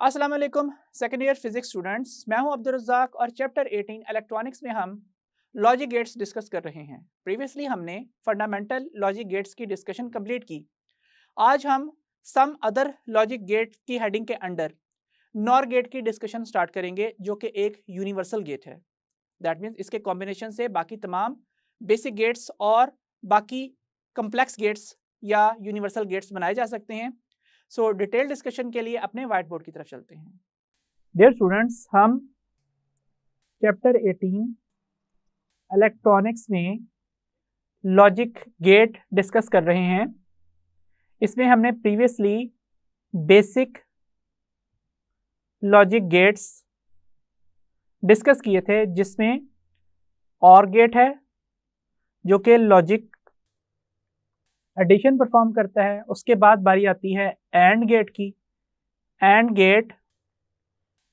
अस्सलाम वालेकुम second year physics students, मैं हूं अब्दुल रज़्ज़ाक और चैप्टर 18 इलेक्ट्रॉनिक्स में हम लॉजिक गेट्स डिस्कस कर रहे हैं। प्रीवियसली हमने फंडामेंटल लॉजिक गेट्स की डिस्कशन कंप्लीट की। आज हम सम अदर लॉजिक गेट की हेडिंग के अंडर नॉर गेट की डिस्कशन स्टार्ट करेंगे, जो कि एक यूनिवर्सल गेट है। दैट मीन्स इसके कॉम्बिनेशन से बाकी तमाम बेसिक गेट्स और बाकी कम्प्लेक्स गेट्स या यूनिवर्सल गेट्स बनाए जा सकते हैं। सो डिटेल डिस्कशन के लिए अपने व्हाइट बोर्ड की तरफ चलते हैं। डियर स्टूडेंट्स, हम चैप्टर 18 इलेक्ट्रॉनिक्स में लॉजिक गेट डिस्कस कर रहे हैं। इसमें हमने previously basic logic gates discuss किए थे, जिसमें और गेट है जो कि लॉजिक एडिशन परफॉर्म करता है। उसके बाद बारी आती है एंड गेट की। एंड गेट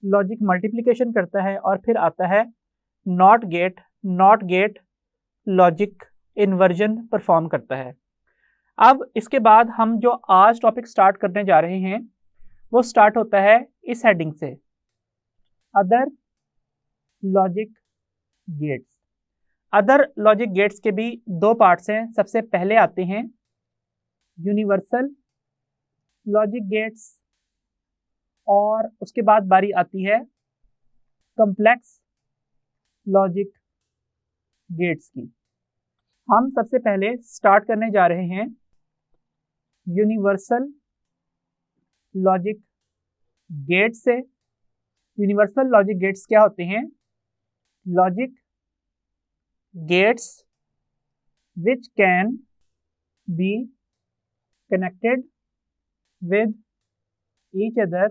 लॉजिक मल्टीप्लिकेशन करता है। और फिर आता है not gate. Not gate logic inversion perform करता है। अब इसके बाद हम जो आज टॉपिक स्टार्ट करने जा रहे हैं वो स्टार्ट होता है इस हेडिंग से, other logic gates. Other logic gates के भी दो पार्ट्स हैं। सबसे पहले आते हैं यूनिवर्सल लॉजिक गेट्स और उसके बाद बारी आती है कॉम्प्लेक्स लॉजिक गेट्स की। हम सबसे पहले स्टार्ट करने जा रहे हैं यूनिवर्सल लॉजिक गेट से। यूनिवर्सल लॉजिक गेट्स क्या होते हैं? Logic gates which can be connected with each other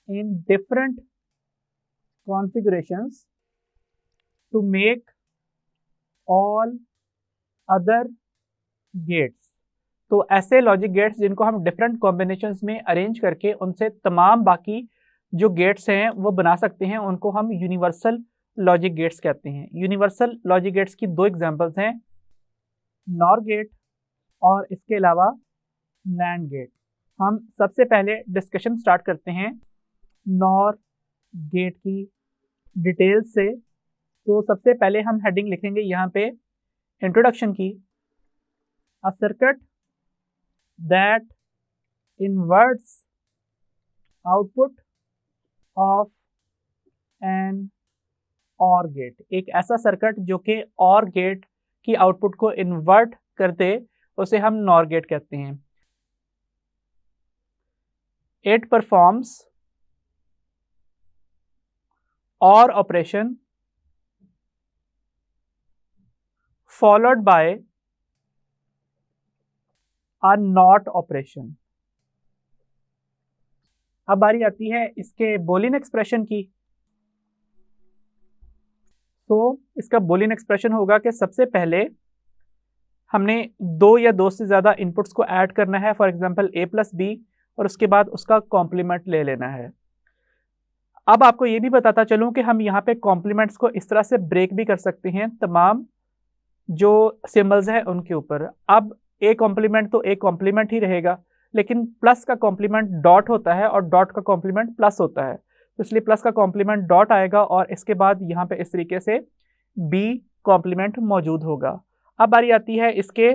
in different configurations to make all other gates। तो ऐसे लॉजिक गेट्स जिनको हम डिफरेंट कॉम्बिनेशंस में अरेंज करके उनसे तमाम बाकी जो गेट्स हैं वो बना सकते हैं, उनको हम यूनिवर्सल लॉजिक गेट्स कहते हैं। यूनिवर्सल लॉजिक गेट्स की दो एग्जांपल्स हैं, नॉर गेट और इसके अलावा नैंड गेट। हम सबसे पहले डिस्कशन स्टार्ट करते हैं नॉर गेट की डिटेल्स से। तो सबसे पहले हम हेडिंग लिखेंगे यहाँ पे इंट्रोडक्शन की, a circuit that inverts output of an OR gate. एक ऐसा सर्किट जो कि और गेट की आउटपुट को इन्वर्ट कर दे उसे हम नॉर गेट कहते हैं। इट परफॉर्म्स और operation followed by a not operation. अब बारी आती है इसके बूलियन एक्सप्रेशन की। तो इसका बूलियन एक्सप्रेशन होगा कि सबसे पहले हमने दो या दो से ज़्यादा इनपुट्स को ऐड करना है, for example a plus B, और उसके बाद उसका कॉम्प्लीमेंट ले लेना है। अब आपको ये भी बताता चलूं कि हम यहाँ पे कॉम्प्लीमेंट्स को इस तरह से ब्रेक भी कर सकते हैं तमाम जो सिंबल्स हैं उनके ऊपर। अब a कॉम्प्लीमेंट तो a कॉम्प्लीमेंट ही रहेगा, लेकिन प्लस का कॉम्प्लीमेंट डॉट होता है और डॉट का कॉम्प्लीमेंट प्लस होता है, तो इसलिए प्लस का कॉम्प्लीमेंट डॉट आएगा और इसके बाद यहाँ पे इस तरीके से b कॉम्प्लीमेंट मौजूद होगा। अब बारी आती है इसके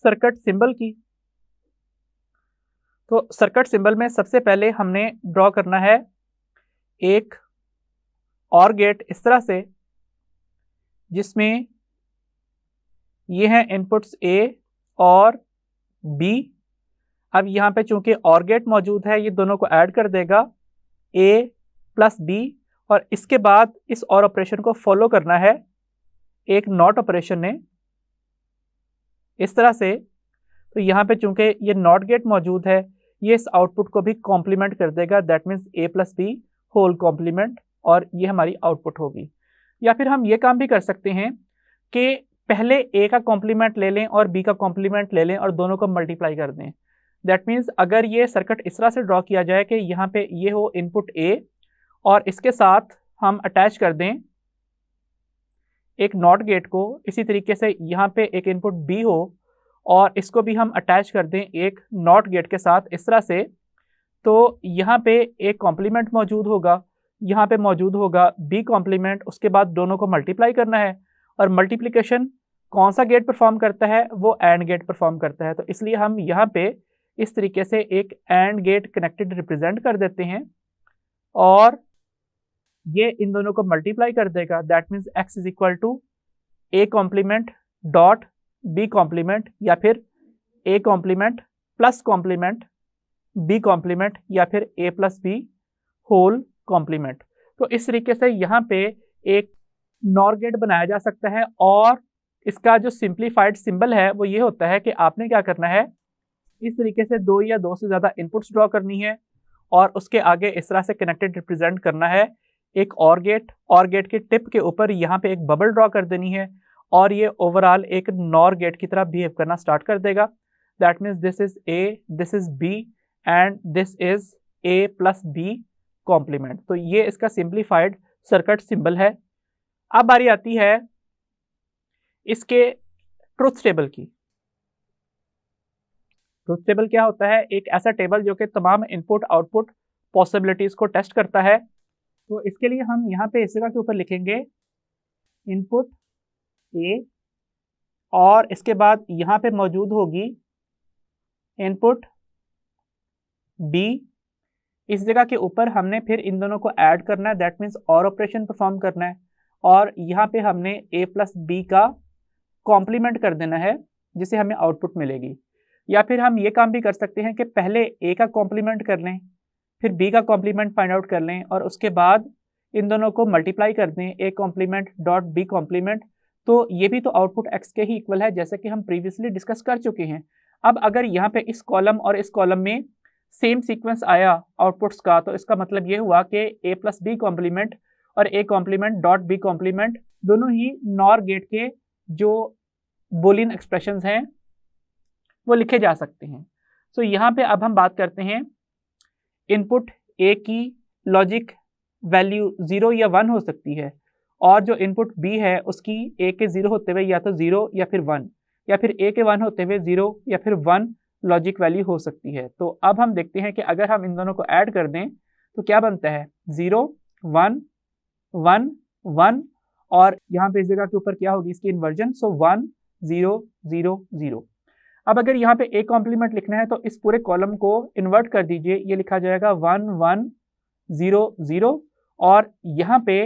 सर्किट सिंबल की। तो सर्किट सिंबल में सबसे पहले हमने ड्रॉ करना है एक और गेट इस तरह से, जिसमें ये हैं इनपुट्स a और b। अब यहाँ पे चूंकि और गेट मौजूद है, ये दोनों को ऐड कर देगा a प्लस b, और इसके बाद इस और ऑपरेशन को फॉलो करना है एक नॉट ऑपरेशन ने इस तरह से। तो यहाँ पे चूंकि ये नॉट गेट मौजूद है, ये इस आउटपुट को भी कॉम्प्लीमेंट कर देगा, that means a plus B whole complement, और ये हमारी आउटपुट होगी। या फिर हम ये काम भी कर सकते हैं कि पहले a का कॉम्प्लीमेंट ले लें और b का कॉम्प्लीमेंट ले लें और दोनों को मल्टीप्लाई कर दें। दैट मीन्स अगर ये सर्किट इस तरह से ड्रॉ किया जाए कि यहाँ पे ये हो इनपुट a और इसके साथ हम अटैच कर दें एक नॉट गेट को, इसी तरीके से यहाँ पे एक इनपुट b हो और इसको भी हम अटैच कर दें एक नॉट गेट के साथ इस तरह से, तो यहाँ पे एक कॉम्प्लीमेंट मौजूद होगा, यहाँ पे मौजूद होगा बी कॉम्प्लीमेंट, उसके बाद दोनों को मल्टीप्लाई करना है और मल्टीप्लिकेशन कौन सा गेट परफॉर्म करता है, वो एंड गेट परफॉर्म करता है। तो इसलिए हम यहाँ पे इस तरीके से एक एंड गेट कनेक्टेड रिप्रेजेंट कर देते हैं और ये इन दोनों को मल्टीप्लाई कर देगा। That means x is equal to A complement dot B complement या फिर A complement plus complement B complement या फिर A plus B whole complement. तो इस तरीके से यहाँ पे एक नॉर गेट बनाया जा सकता है और इसका जो सिंप्लीफाइड सिंबल है वो ये होता है कि आपने क्या करना है, इस तरीके से दो या दो से ज़्यादा इनपुट्स ड्रॉ करनी है और उसके आगे इस तरह से कनेक्टेड रिप्रेजेंट करना है एक और गेट के टिप के ऊपर यहाँ पे एक बबल ड्रॉ कर देनी है और ये ओवरऑल एक नॉर गेट की तरह बिहेव करना स्टार्ट कर देगा। That means this is A, this is B and this is A plus B complement. तो ये इसका सिंप्लीफाइड सर्किट सिंबल है। अब बारी आती है इसके ट्रुथ टेबल की। ट्रुथ टेबल क्या होता है, एक ऐसा टेबल जो कि तमाम इनपुट आउटपुट पॉसिबिलिटीज को टेस्ट करता है। तो इसके लिए हम यहाँ पे इस जगह के ऊपर लिखेंगे इनपुट ए और इसके बाद यहाँ पे मौजूद होगी इनपुट बी। इस जगह के ऊपर हमने फिर इन दोनों को ऐड करना है, दैट मीन्स और ऑपरेशन परफॉर्म करना है और यहाँ पे हमने ए प्लस बी का कॉम्प्लीमेंट कर देना है जिसे हमें आउटपुट मिलेगी। या फिर हम ये काम भी कर सकते हैं कि पहले ए का कॉम्प्लीमेंट कर लें, फिर बी का कॉम्प्लीमेंट फाइंड आउट कर लें और उसके बाद इन दोनों को मल्टीप्लाई कर दें, A complement dot B complement. तो ये भी तो आउटपुट एक्स के ही इक्वल है जैसे कि हम प्रीवियसली डिस्कस कर चुके हैं। अब अगर यहाँ पे इस कॉलम और इस कॉलम में सेम सीक्वेंस आया आउटपुट्स का, तो इसका मतलब ये हुआ कि ए प्लस बी कॉम्प्लीमेंट और A complement dot B complement दोनों ही नॉर गेट के जो बूलियन एक्सप्रेशंस हैं वो लिखे जा सकते हैं। सो यहाँ पे अब हम बात करते हैं इनपुट ए की लॉजिक वैल्यू 0 या 1 हो सकती है और जो इनपुट बी है उसकी ए के 0 होते हुए या तो 0 या फिर 1 या फिर ए के 1 होते हुए 0 या फिर 1 लॉजिक वैल्यू हो सकती है। तो अब हम देखते हैं कि अगर हम इन दोनों को ऐड कर दें तो क्या बनता है, 0 1 1 1 और यहाँ पे इस जगह के ऊपर क्या होगी इसकी इन्वर्जन, सो 1 0 0 0। अब अगर यहाँ पे ए कॉम्प्लीमेंट लिखना है तो इस पूरे कॉलम को इन्वर्ट कर दीजिए, ये लिखा जाएगा 1 1 0 0 और यहाँ पे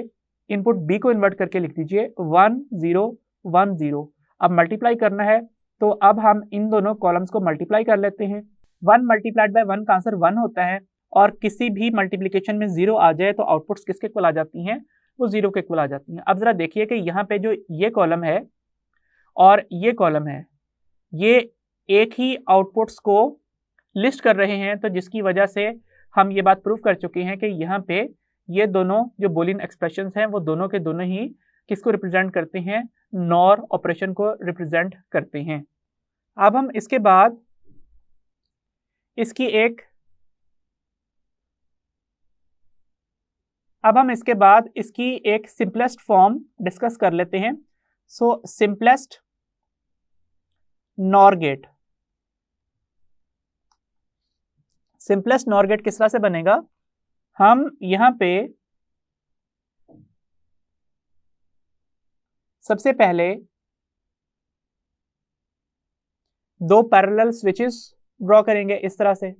इनपुट बी को इन्वर्ट करके लिख दीजिए 1 0 1 0। अब मल्टीप्लाई करना है तो अब हम इन दोनों कॉलम्स को मल्टीप्लाई कर लेते हैं। 1 मल्टीप्लाइड बाय 1 का आंसर 1 होता है और किसी भी मल्टीप्लिकेशन में 0 आ जाए तो आउटपुट्स किसके इक्वल आ जाती हैं, वो 0 के इक्वल आ जाती हैं। अब जरा देखिए कि यहाँ पे जो ये कॉलम है और ये कॉलम है ये एक ही आउटपुट्स को लिस्ट कर रहे हैं, तो जिसकी वजह से हम ये बात प्रूव कर चुके हैं कि यहाँ पे ये दोनों जो बूलियन एक्सप्रेशंस हैं वो दोनों के दोनों ही किसको रिप्रेजेंट करते हैं, नॉर ऑपरेशन को रिप्रेजेंट करते हैं। अब हम इसके बाद इसकी एक सिंपलेस्ट फॉर्म डिस्कस कर लेते हैं। So simplest NOR gate, simplest NOR gate किस तरह से बनेगा, हम यहां पे सबसे पहले दो पैरेलल स्विचेस ड्रॉ करेंगे इस तरह से।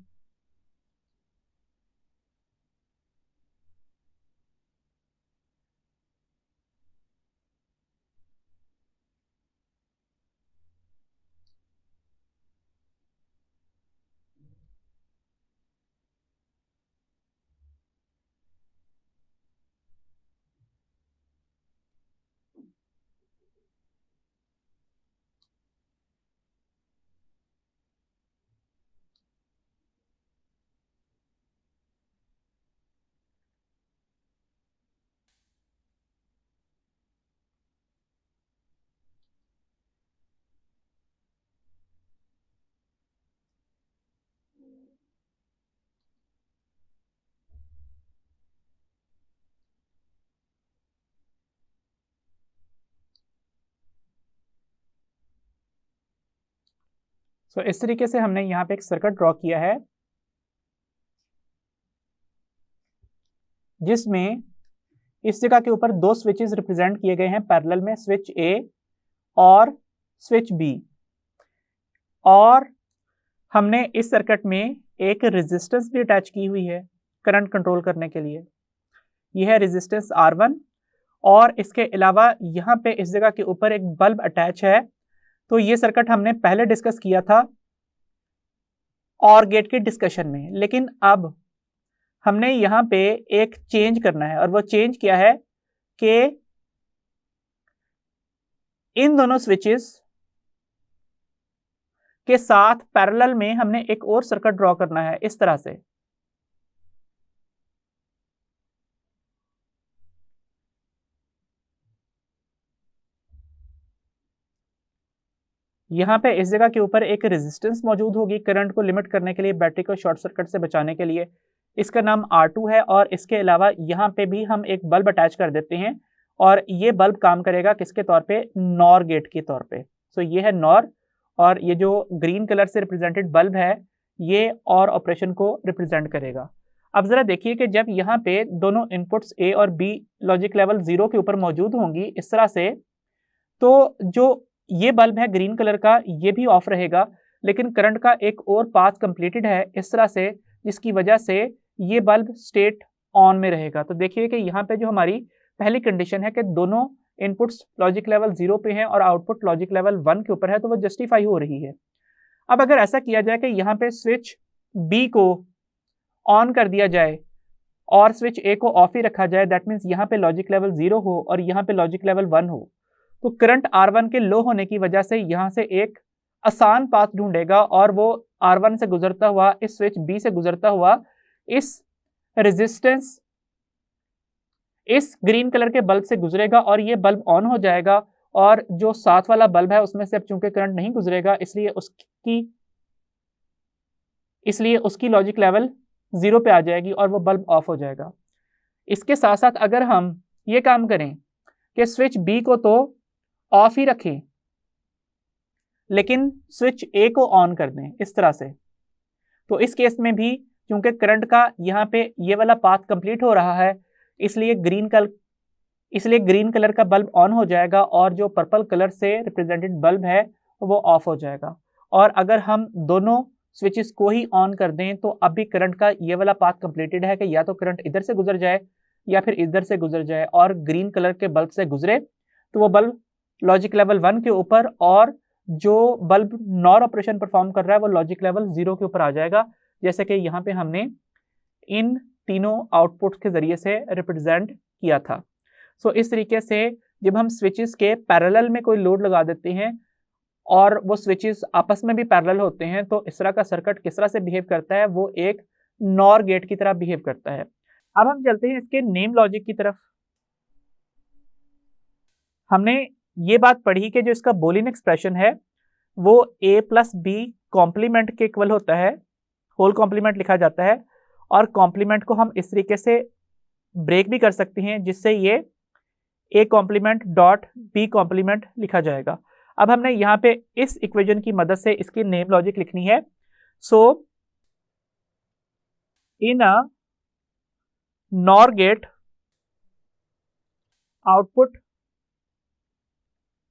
सो इस तरीके से हमने यहाँ पे एक सर्किट ड्रॉ किया है जिसमें इस जगह के ऊपर दो स्विचेस रिप्रेजेंट किए गए हैं पैरेलल में, स्विच ए और स्विच बी। और हमने इस सर्किट में एक रेजिस्टेंस भी अटैच की हुई है करंट कंट्रोल करने के लिए। यह है रेजिस्टेंस R1 और इसके अलावा यहाँ पे इस जगह के ऊपर एक बल्ब अटैच है। तो ये सर्किट हमने पहले डिस्कस किया था और गेट के डिस्कशन में, लेकिन अब हमने यहाँ पे एक चेंज करना है। और वो चेंज क्या है कि इन दोनों स्विचेस के साथ पैरेलल में हमने एक और सर्किट ड्रॉ करना है इस तरह से। यहाँ पे इस जगह के ऊपर एक रेजिस्टेंस मौजूद होगी करंट को लिमिट करने के लिए, बैटरी को शॉर्ट सर्किट से बचाने के लिए। इसका नाम R2 है और इसके अलावा यहाँ पे भी हम एक बल्ब अटैच कर देते हैं और ये बल्ब काम करेगा किसके तौर पे, नॉर गेट के तौर पे। सो ये है नॉर और ये जो ग्रीन कलर से रिप्रेजेंटेड बल्ब है ये और ऑपरेशन को रिप्रेजेंट करेगा। अब जरा देखिए कि जब यहाँ पे दोनों इनपुट्स A और B लॉजिक लेवल 0 के ऊपर मौजूद होंगी इस तरह से, तो जो ये बल्ब है ग्रीन कलर का ये भी ऑफ रहेगा, लेकिन करंट का एक और पाथ कंप्लीटेड है इस तरह से, जिसकी वजह से ये बल्ब स्टेट ऑन में रहेगा। तो देखिए कि यहाँ पे जो हमारी पहली कंडीशन है कि दोनों इनपुट्स लॉजिक लेवल 0 पे हैं और आउटपुट लॉजिक लेवल 1 के ऊपर है, तो वो जस्टिफाई हो रही है। अब अगर ऐसा किया जाए कि यहाँ पे स्विच B को ऑन कर दिया जाए और स्विच A को ऑफ ही रखा जाए, दैट मीन्स यहाँ पे लॉजिक लेवल 0 हो और यहाँ पे लॉजिक लेवल 1 हो, तो करंट R1 के लो होने की वजह से यहाँ से एक आसान पाथ ढूंढेगा और वो R1 से गुजरता हुआ इस स्विच B से गुजरता हुआ इस रेजिस्टेंस इस ग्रीन कलर के बल्ब से गुजरेगा और ये बल्ब ऑन हो जाएगा। और जो साथ वाला बल्ब है उसमें से अब चूंकि करंट नहीं गुजरेगा इसलिए उसकी लॉजिक लेवल 0 पे आ जाएगी और वो बल्ब ऑफ हो जाएगा। इसके साथ साथ अगर हम ये काम करें कि स्विच B को तो ऑफ ही रखें लेकिन स्विच A को ऑन कर दें इस तरह से, तो इस केस में भी क्योंकि करंट का यहाँ पे ये वाला पाथ कंप्लीट हो रहा है इसलिए ग्रीन कलर का बल्ब ऑन हो जाएगा और जो पर्पल कलर से रिप्रेजेंटेड बल्ब है वो ऑफ हो जाएगा। और अगर हम दोनों स्विचेस को ही ऑन कर दें तो अब भी करंट का ये वाला पाथ कंप्लीटेड है कि या तो करंट इधर से गुजर जाए या फिर इधर से गुजर जाए और ग्रीन कलर के बल्ब से गुजरे तो वो बल्ब लॉजिक लेवल 1 के ऊपर और जो बल्ब नॉर ऑपरेशन परफॉर्म कर रहा है वो लॉजिक लेवल 0 के ऊपर आ जाएगा, जैसे कि यहाँ पे हमने इन तीनों आउटपुट्स के जरिए से रिप्रेजेंट किया था। सो इस तरीके से जब हम स्विचेस के पैरेलल में कोई लोड लगा देते हैं और वो स्विचेस आपस में भी पैरेलल होते हैं तो इस तरह का सर्किट किस तरह से बिहेव करता है, वो एक नॉर गेट की तरह बिहेव करता है। अब हम चलते हैं इसके नेम लॉजिक की तरफ। हमने ये बात पढ़ी कि जो इसका बोलियन एक्सप्रेशन है वो A प्लस B कॉम्प्लीमेंट के इक्वल होता है, होल कॉम्प्लीमेंट लिखा जाता है और कॉम्प्लीमेंट को हम इस तरीके से ब्रेक भी कर सकते हैं जिससे ये A complement dot B complement लिखा जाएगा। अब हमने यहाँ पे इस इक्वेशन की मदद से इसकी नेम लॉजिक लिखनी है। So in a NOR gate output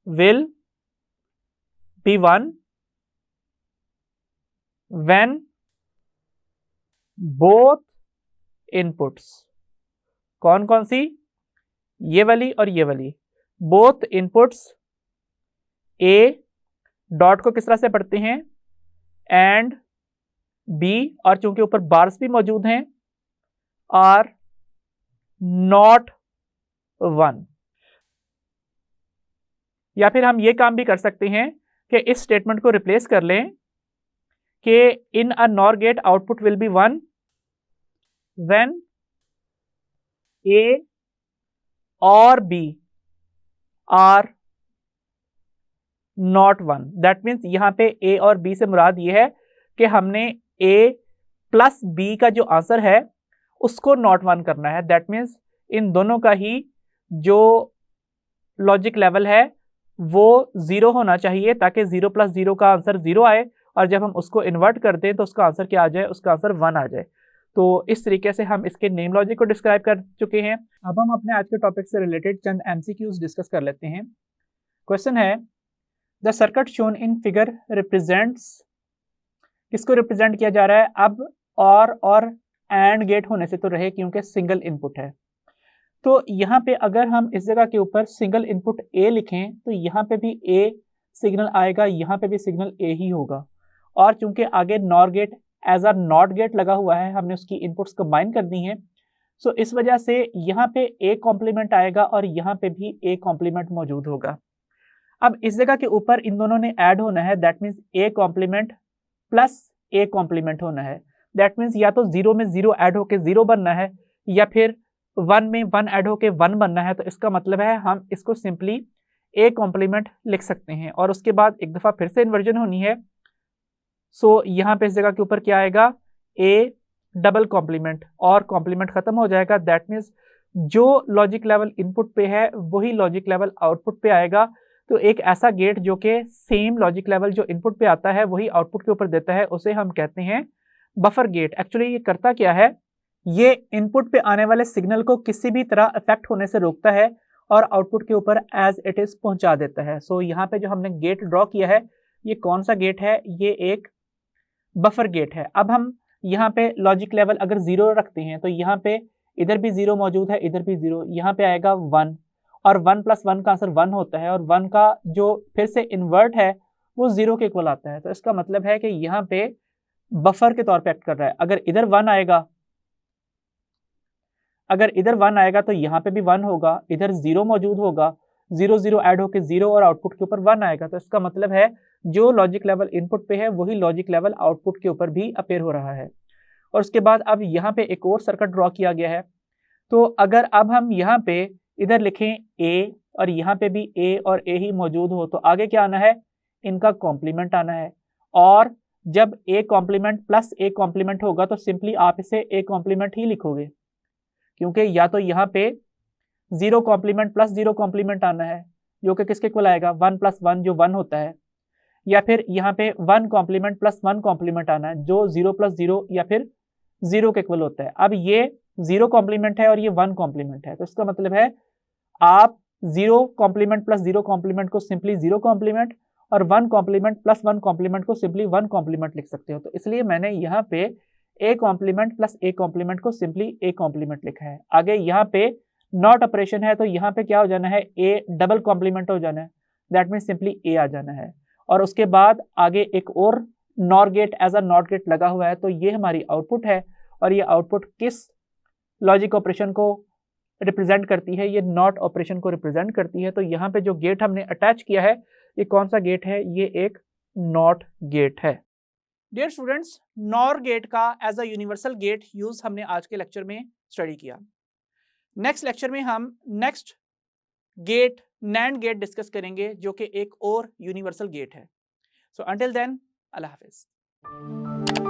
will be 1 when both inputs, कौन कौन सी, ये वाली और ये वाली, both inputs A डॉट को किस तरह से पढ़ते हैं एंड B और चूंकि ऊपर बार्स भी मौजूद हैं आर नॉट 1। या फिर हम ये काम भी कर सकते हैं कि इस स्टेटमेंट को रिप्लेस कर लें कि in a NOR gate output will be 1 when A और B are not 1। That means यहाँ पे A और B से मुराद ये है कि हमने A प्लस B का जो आंसर है उसको नॉट 1 करना है। दैट मीन्स इन दोनों का ही जो लॉजिक लेवल है वो 0 होना चाहिए ताकि 0 प्लस 0 का आंसर 0 आए और जब हम उसको इन्वर्ट कर दें तो उसका आंसर क्या आ जाए, उसका आंसर 1 आ जाए। तो इस तरीके से हम इसके नेम लॉजिक को डिस्क्राइब कर चुके हैं। अब हम अपने आज के टॉपिक से रिलेटेड चंद MCQs डिस्कस कर लेते हैं। क्वेश्चन है, the circuit shown in figure represents, किसको रिप्रेजेंट किया जा रहा है? अब और एंड गेट होने से तो रहे क्योंकि सिंगल इनपुट है। तो यहाँ पे अगर हम इस जगह के ऊपर सिंगल इनपुट ए लिखें तो यहाँ पे भी ए सिग्नल आएगा, यहाँ पे भी सिग्नल ए ही होगा। और चूंकि आगे NOR gate as a NOT gate लगा हुआ है, हमने उसकी इनपुट्स कंबाइन कर दी हैं, सो इस वजह से यहाँ पे ए कॉम्प्लीमेंट आएगा और यहाँ पे भी ए कॉम्प्लीमेंट मौजूद होगा। अब इस जगह के ऊपर इन दोनों ने ऐड होना है, that means A complement plus A complement होना है। दैट मीन्स या तो 0 में 0 ऐड होके 0 बनना है या फिर 1 में 1 ऐड होके 1 बनना है। तो इसका मतलब है हम इसको सिंपली ए कॉम्प्लीमेंट लिख सकते हैं और उसके बाद एक दफ़ा फिर से इन्वर्जन होनी है। सो यहाँ पे इस जगह के ऊपर क्या आएगा? ए डबल कॉम्प्लीमेंट और कॉम्प्लीमेंट खत्म हो जाएगा। दैट मीन्स जो लॉजिक लेवल इनपुट पे है वही लॉजिक लेवल आउटपुट पे आएगा। तो एक ऐसा गेट जो कि सेम लॉजिक लेवल जो इनपुट पे आता है वही आउटपुट के ऊपर देता है, उसे हम कहते हैं बफर गेट। एक्चुअली ये करता क्या है? ये इनपुट पे आने वाले सिग्नल को किसी भी तरह इफेक्ट होने से रोकता है और आउटपुट के ऊपर एज इट इज पहुंचा देता है। सो यहाँ पे जो हमने गेट ड्रॉ किया है, ये कौन सा गेट है? ये एक बफर गेट है। अब हम यहाँ पे लॉजिक लेवल अगर 0 रखते हैं तो यहाँ पे इधर भी 0 मौजूद है, इधर भी 0, यहाँ पे आएगा 1 और 1 + 1 का आंसर 1 होता है और 1 का जो फिर से इन्वर्ट है वो 0 के इक्वल आता है। तो इसका मतलब है कि यहाँ पे बफर के तौर पे एक्ट कर रहा है। अगर इधर 1 आएगा, अगर इधर 1 आएगा तो यहाँ पे भी 1 होगा, इधर 0 मौजूद होगा, 0 0 ऐड होके 0 और आउटपुट के ऊपर 1 आएगा। तो इसका मतलब है जो लॉजिक लेवल इनपुट पे है वही लॉजिक लेवल आउटपुट के ऊपर भी अपीयर हो रहा है। और उसके बाद अब यहाँ पे एक और सर्किट ड्रॉ किया गया है। तो अगर अब हम यहाँ पे इधर लिखें ए और यहाँ पे भी ए और ए ही मौजूद हो तो आगे क्या आना है? इनका कॉम्प्लीमेंट आना है। और जब A complement plus A complement होगा तो सिंपली आप इसे ए कॉम्प्लीमेंट ही लिखोगे, क्योंकि या तो यहाँ पे 0 कॉम्प्लीमेंट प्लस 0 कॉम्प्लीमेंट आना है जो कि किसके इक्वल आएगा? 1 + 1 जो 1 होता है, या फिर यहाँ पे 1 कॉम्प्लीमेंट प्लस 1 कॉम्प्लीमेंट आना है जो 0 + 0 या फिर 0 के इक्वल होता है। अब ये 0 कॉम्प्लीमेंट है और ये 1 कॉम्प्लीमेंट है। तो इसका मतलब है आप 0 कॉम्प्लीमेंट प्लस 0 कॉम्प्लीमेंट को सिंपली 0 कॉम्प्लीमेंट और 1 कॉम्प्लीमेंट प्लस 1 कॉम्प्लीमेंट को सिंपली 1 कॉम्प्लीमेंट लिख सकते हो। तो इसलिए मैंने यहाँ पे A complement plus A complement को सिंपली ए कॉम्प्लीमेंट लिखा है। आगे यहाँ पे नॉट ऑपरेशन है तो यहाँ पे क्या हो जाना है? ए डबल कॉम्प्लीमेंट हो जाना है, दैट मीन्स सिंपली ए आ जाना है। और उसके बाद आगे एक और NOR gate as a NOT gate लगा हुआ है। तो ये हमारी आउटपुट है और ये आउटपुट किस लॉजिक ऑपरेशन को रिप्रेजेंट करती है? ये नॉट ऑपरेशन को रिप्रेजेंट करती है। तो यहाँ पे जो गेट हमने अटैच किया है ये कौन सा गेट है? ये एक नॉट गेट है। डियर स्टूडेंट्स, नॉर गेट का as a universal gate use हमने आज के लेक्चर में स्टडी किया। नेक्स्ट लेक्चर में हम next gate NAND gate discuss करेंगे जो कि एक और यूनिवर्सल गेट है। सो अंटिल देन, अल्लाह हाफिज।